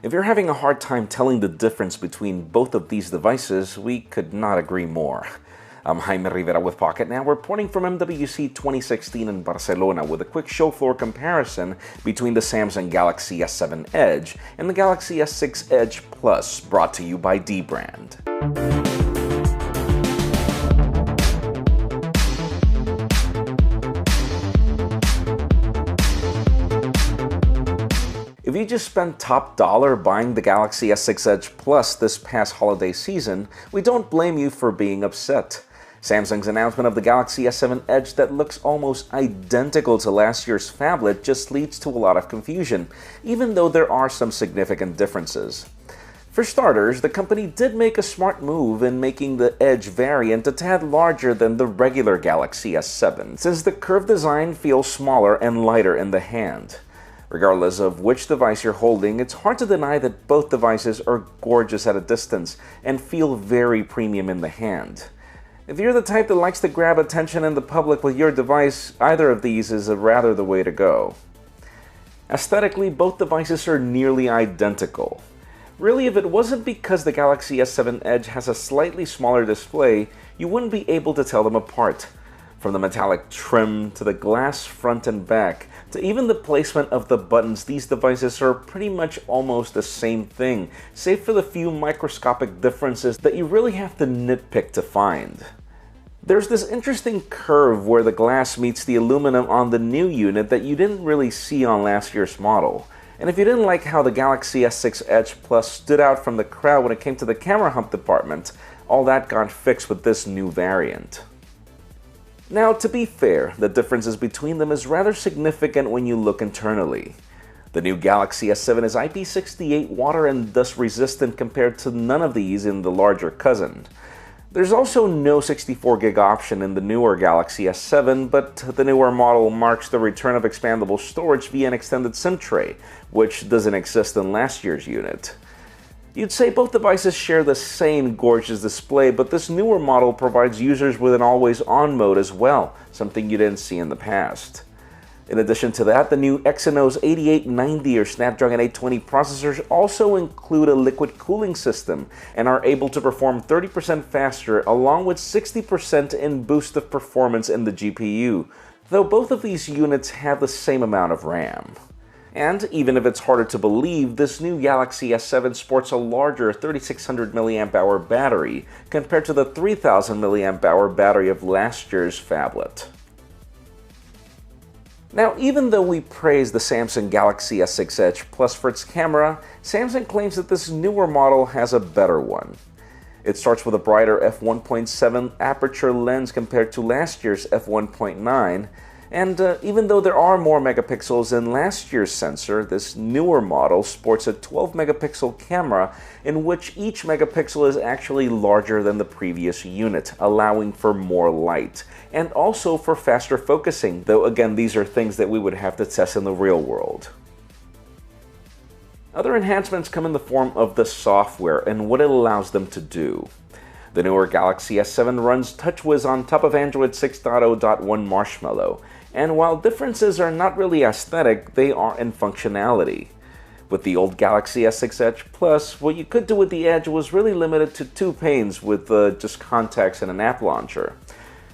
If you're having a hard time telling the difference between both of these devices, we could not agree more. I'm Jaime Rivera with Pocket Now, reporting from MWC 2016 in Barcelona with a quick show floor comparison between the Samsung Galaxy S7 Edge and the Galaxy S6 Edge Plus, brought to you by Dbrand. If you just spent top dollar buying the Galaxy S6 Edge Plus this past holiday season, we don't blame you for being upset. Samsung's announcement of the Galaxy S7 Edge that looks almost identical to last year's phablet just leads to a lot of confusion, even though there are some significant differences. For starters, the company did make a smart move in making the Edge variant a tad larger than the regular Galaxy S7, since the curved design feels smaller and lighter in the hand. Regardless of which device you're holding, it's hard to deny that both devices are gorgeous at a distance and feel very premium in the hand. If you're the type that likes to grab attention in the public with your device, either of these is rather the way to go. Aesthetically, both devices are nearly identical. Really, if it wasn't because the Galaxy S7 Edge has a slightly smaller display, you wouldn't be able to tell them apart. From the metallic trim, to the glass front and back, to even the placement of the buttons, these devices are pretty much almost the same thing, save for the few microscopic differences that you really have to nitpick to find. There's this interesting curve where the glass meets the aluminum on the new unit that you didn't really see on last year's model. And if you didn't like how the Galaxy S6 Edge Plus stood out from the crowd when it came to the camera hump department, all that got fixed with this new variant. Now, to be fair, the differences between them is rather significant when you look internally. The new Galaxy S7 is IP68 water and dust resistant compared to none of these in the larger cousin. There's also no 64GB option in the newer Galaxy S7, but the newer model marks the return of expandable storage via an extended SIM tray, which doesn't exist in last year's unit. You'd say both devices share the same gorgeous display, but this newer model provides users with an always-on mode as well, something you didn't see in the past. In addition to that, the new Exynos 8890 or Snapdragon 820 processors also include a liquid cooling system and are able to perform 30% faster, along with 60% in boost of performance in the GPU, though both of these units have the same amount of RAM. And even if it's harder to believe, this new Galaxy S7 sports a larger 3600 mAh battery compared to the 3000 mAh battery of last year's phablet. Now, even though we praise the Samsung Galaxy S6 Edge Plus for its camera, Samsung claims that this newer model has a better one. It starts with a brighter f1.7 aperture lens compared to last year's f1.9, and even though there are more megapixels in last year's sensor, this newer model sports a 12-megapixel camera in which each megapixel is actually larger than the previous unit, allowing for more light, and also for faster focusing, though again these are things that we would have to test in the real world. Other enhancements come in the form of the software and what it allows them to do. The newer Galaxy S7 runs TouchWiz on top of Android 6.0.1 Marshmallow, and while differences are not really aesthetic, they are in functionality. With the old Galaxy S6 Edge Plus, what you could do with the Edge was really limited to two panes with just contacts and an app launcher.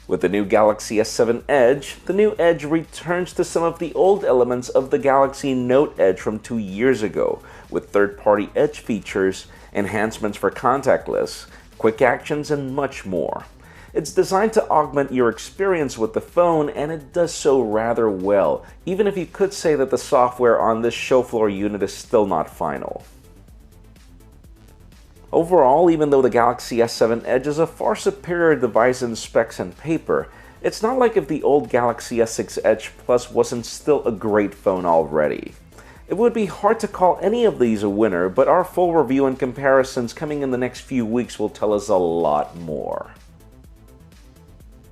With the new Galaxy S7 Edge, the new Edge returns to some of the old elements of the Galaxy Note Edge from 2 years ago, with third-party Edge features, enhancements for contactless, quick actions, and much more. It's designed to augment your experience with the phone, and it does so rather well, even if you could say that the software on this show floor unit is still not final. Overall, even though the Galaxy S7 Edge is a far superior device in specs and paper, it's not like if the old Galaxy S6 Edge Plus wasn't still a great phone already. It would be hard to call any of these a winner, but our full review and comparisons coming in the next few weeks will tell us a lot more.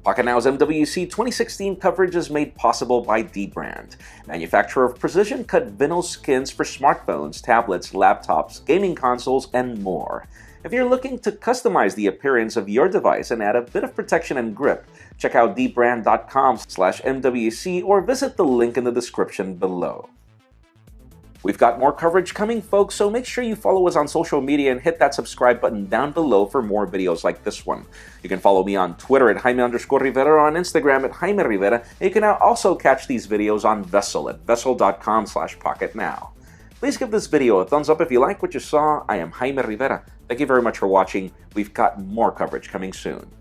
Pocket Now's MWC 2016 coverage is made possible by Dbrand, manufacturer of precision-cut vinyl skins for smartphones, tablets, laptops, gaming consoles, and more. If you're looking to customize the appearance of your device and add a bit of protection and grip, check out dbrand.com/MWC or visit the link in the description below. We've got more coverage coming, folks, so make sure you follow us on social media and hit that subscribe button down below for more videos like this one. You can follow me on Twitter at Jaime_Rivera or on Instagram at Jaime Rivera, and you can now also catch these videos on Vessel at vessel.com/pocketnow. Please give this video a thumbs up if you like what you saw. I am Jaime Rivera. Thank you very much for watching. We've got more coverage coming soon.